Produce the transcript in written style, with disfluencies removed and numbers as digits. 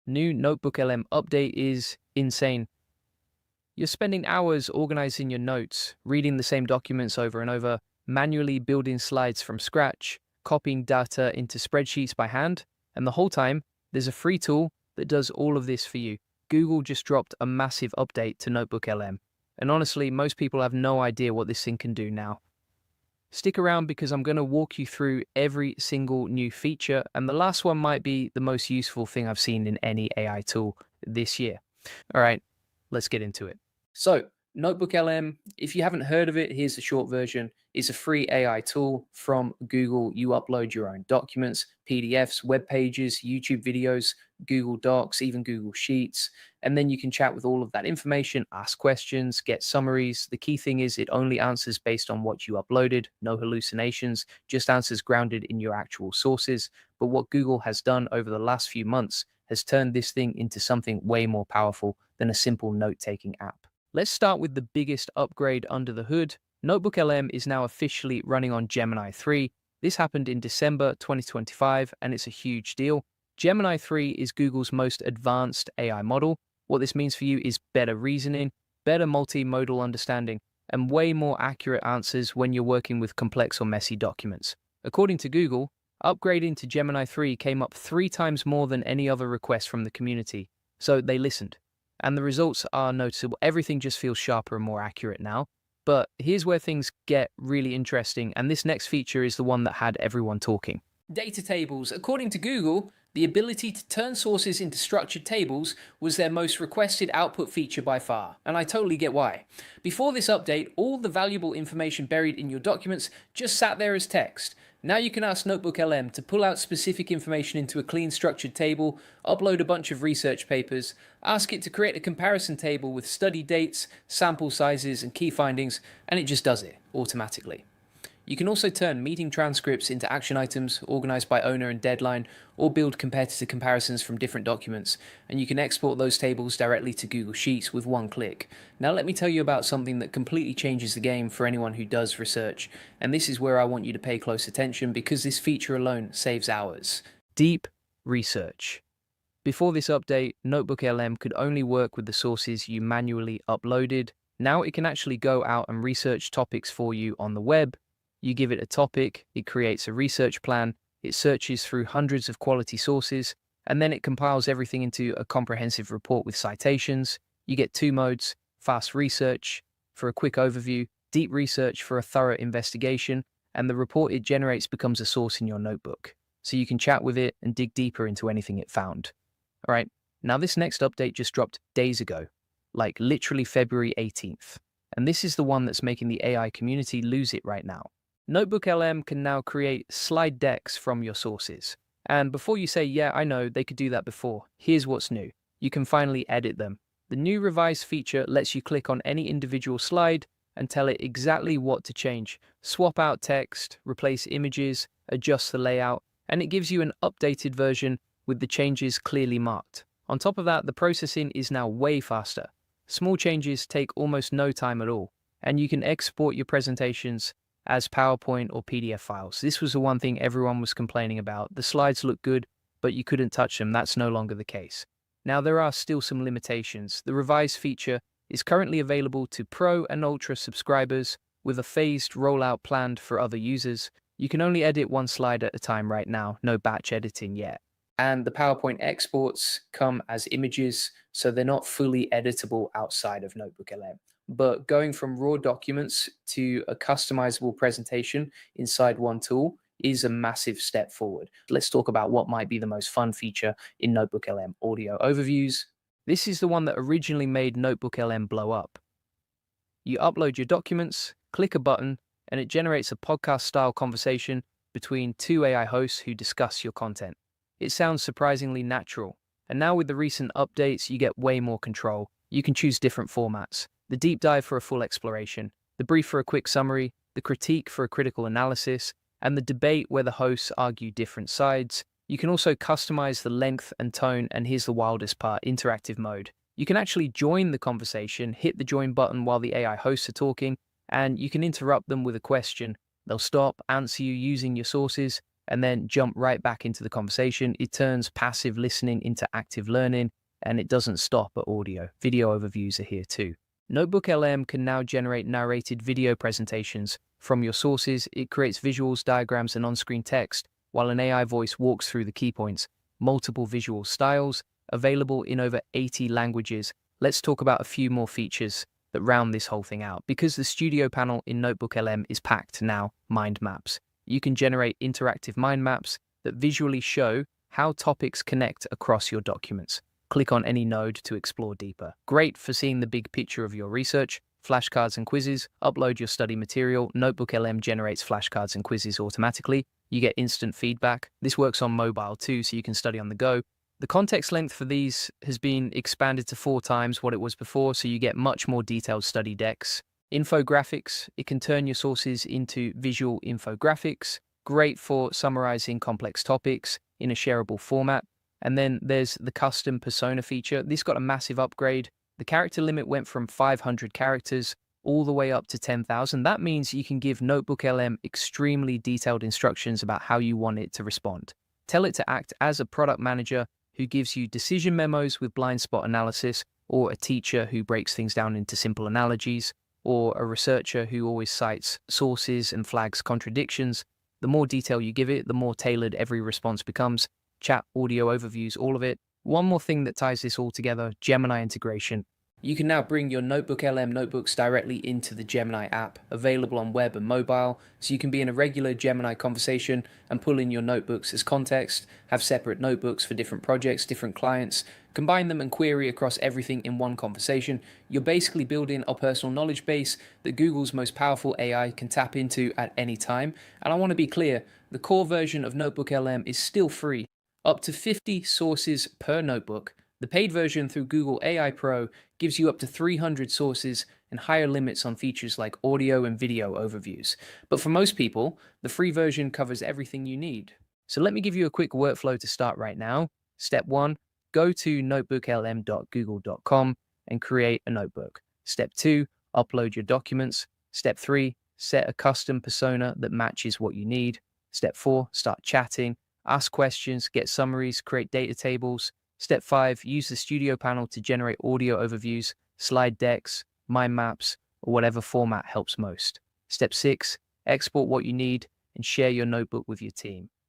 new NotebookLM update is insane. You're spending hours organizing your notes, reading the same documents over and over, manually building slides from scratch, copying data into spreadsheets by hand, and the whole time, there's a free tool that does all of this for you. Google just dropped a massive update to NotebookLM, and honestly, most people have no idea what this thing can do now. Stick around because I'm going to walk you through every single new feature, and the last one might be the most useful thing I've seen in any AI tool this year. All right, let's get into it. So, NotebookLM, if you haven't heard of it, here's the short version. It's a free AI tool from Google. You upload your own documents, PDFs, web pages, YouTube videos, Google Docs, even Google Sheets, and then you can chat with all of that information, ask questions, get summaries. The key thing is it only answers based on what you uploaded, no hallucinations, just answers grounded in your actual sources. But what Google has done over the last few months has turned this thing into something way more powerful than a simple note-taking app. Let's start with the biggest upgrade under the hood. NotebookLM is now officially running on Gemini 3. This happened in December 2025, and it's a huge deal. Gemini 3 is Google's most advanced AI model. What this means for you is better reasoning, better multimodal understanding, and way more accurate answers when you're working with complex or messy documents. According to Google, upgrading to Gemini 3 came up 3 times more than any other request from the community, so they listened. And the results are noticeable. Everything just feels sharper and more accurate now. But here's where things get really interesting, and this next feature is the one that had everyone talking. Data tables. According to Google, the ability to turn sources into structured tables was their most requested output feature by far, and I totally get why. Before this update, all the valuable information buried in your documents just sat there as text. Now you can ask NotebookLM to pull out specific information into a clean structured table, upload a bunch of research papers, ask it to create a comparison table with study dates, sample sizes, and key findings, and it just does it automatically. You can also turn meeting transcripts into action items, organized by owner and deadline, or build competitor comparisons from different documents, and you can export those tables directly to Google Sheets with one click. Now let me tell you about something that completely changes the game for anyone who does research, and this is where I want you to pay close attention because this feature alone saves hours. Deep research. Before this update, NotebookLM could only work with the sources you manually uploaded. Now it can actually go out and research topics for you on the web. You give it a topic, it creates a research plan, it searches through hundreds of quality sources, and then it compiles everything into a comprehensive report with citations. You get 2 modes, fast research for a quick overview, deep research for a thorough investigation, and the report it generates becomes a source in your notebook. So you can chat with it and dig deeper into anything it found. All right, now this next update just dropped days ago, like literally February 18th. And this is the one that's making the AI community lose it right now. NotebookLM can now create slide decks from your sources. And before you say, yeah, I know, they could do that before, here's what's new. You can finally edit them. The new revised feature lets you click on any individual slide and tell it exactly what to change. Swap out text, replace images, adjust the layout, and it gives you an updated version with the changes clearly marked. On top of that, the processing is now way faster. Small changes take almost no time at all, and you can export your presentations as PowerPoint or PDF files. This was the one thing everyone was complaining about. The slides look good, but you couldn't touch them. That's no longer the case. Now, there are still some limitations. The revised feature is currently available to Pro and Ultra subscribers with a phased rollout planned for other users. You can only edit 1 slide at a time right now, no batch editing yet. And the PowerPoint exports come as images, so they're not fully editable outside of NotebookLM. But going from raw documents to a customizable presentation inside one tool is a massive step forward. Let's talk about what might be the most fun feature in NotebookLM: audio overviews. This is the one that originally made NotebookLM blow up. You upload your documents, click a button, and it generates a podcast-style conversation between 2 AI hosts who discuss your content. It sounds surprisingly natural, and now with the recent updates, you get way more control. You can choose different formats: the deep dive for a full exploration, the brief for a quick summary, the critique for a critical analysis, and the debate where the hosts argue different sides. You can also customize the length and tone, and here's the wildest part: interactive mode. You can actually join the conversation, hit the join button while the AI hosts are talking, and you can interrupt them with a question. They'll stop, answer you using your sources, and then jump right back into the conversation. It turns passive listening into active learning, and it doesn't stop at audio. Video overviews are here too. NotebookLM can now generate narrated video presentations from your sources. It creates visuals, diagrams, and on-screen text, while an AI voice walks through the key points. Multiple visual styles, available in over 80 languages. Let's talk about a few more features that round this whole thing out. Because the studio panel in NotebookLM is packed now, mind maps. You can generate interactive mind maps that visually show how topics connect across your documents. Click on any node to explore deeper. Great for seeing the big picture of your research. Flashcards and quizzes. Upload your study material. NotebookLM generates flashcards and quizzes automatically. You get instant feedback. This works on mobile too, so you can study on the go. The context length for these has been expanded to 4 times what it was before, so you get much more detailed study decks. Infographics. It can turn your sources into visual infographics. Great for summarizing complex topics in a shareable format. And then there's the custom persona feature. This got a massive upgrade. The character limit went from 500 characters all the way up to 10,000. That means you can give NotebookLM extremely detailed instructions about how you want it to respond. Tell it to act as a product manager who gives you decision memos with blind spot analysis, or a teacher who breaks things down into simple analogies, or a researcher who always cites sources and flags contradictions. The more detail you give it, the more tailored every response becomes. Chat, audio overviews, all of it. One more thing that ties this all together, Gemini integration. You can now bring your NotebookLM notebooks directly into the Gemini app, available on web and mobile, so you can be in a regular Gemini conversation and pull in your notebooks as context, have separate notebooks for different projects, different clients, combine them and query across everything in one conversation. You're basically building a personal knowledge base that Google's most powerful AI can tap into at any time. And I want to be clear, the core version of NotebookLM is still free. Up to 50 sources per notebook. The paid version through Google AI Pro gives you up to 300 sources and higher limits on features like audio and video overviews. But for most people, the free version covers everything you need. So let me give you a quick workflow to start right now. Step 1, go to notebooklm.google.com and create a notebook. Step 2, upload your documents. Step 3, set a custom persona that matches what you need. Step 4, start chatting. Ask questions, get summaries, create data tables. Step 5, use the studio panel to generate audio overviews, slide decks, mind maps, or whatever format helps most. Step 6, export what you need and share your notebook with your team.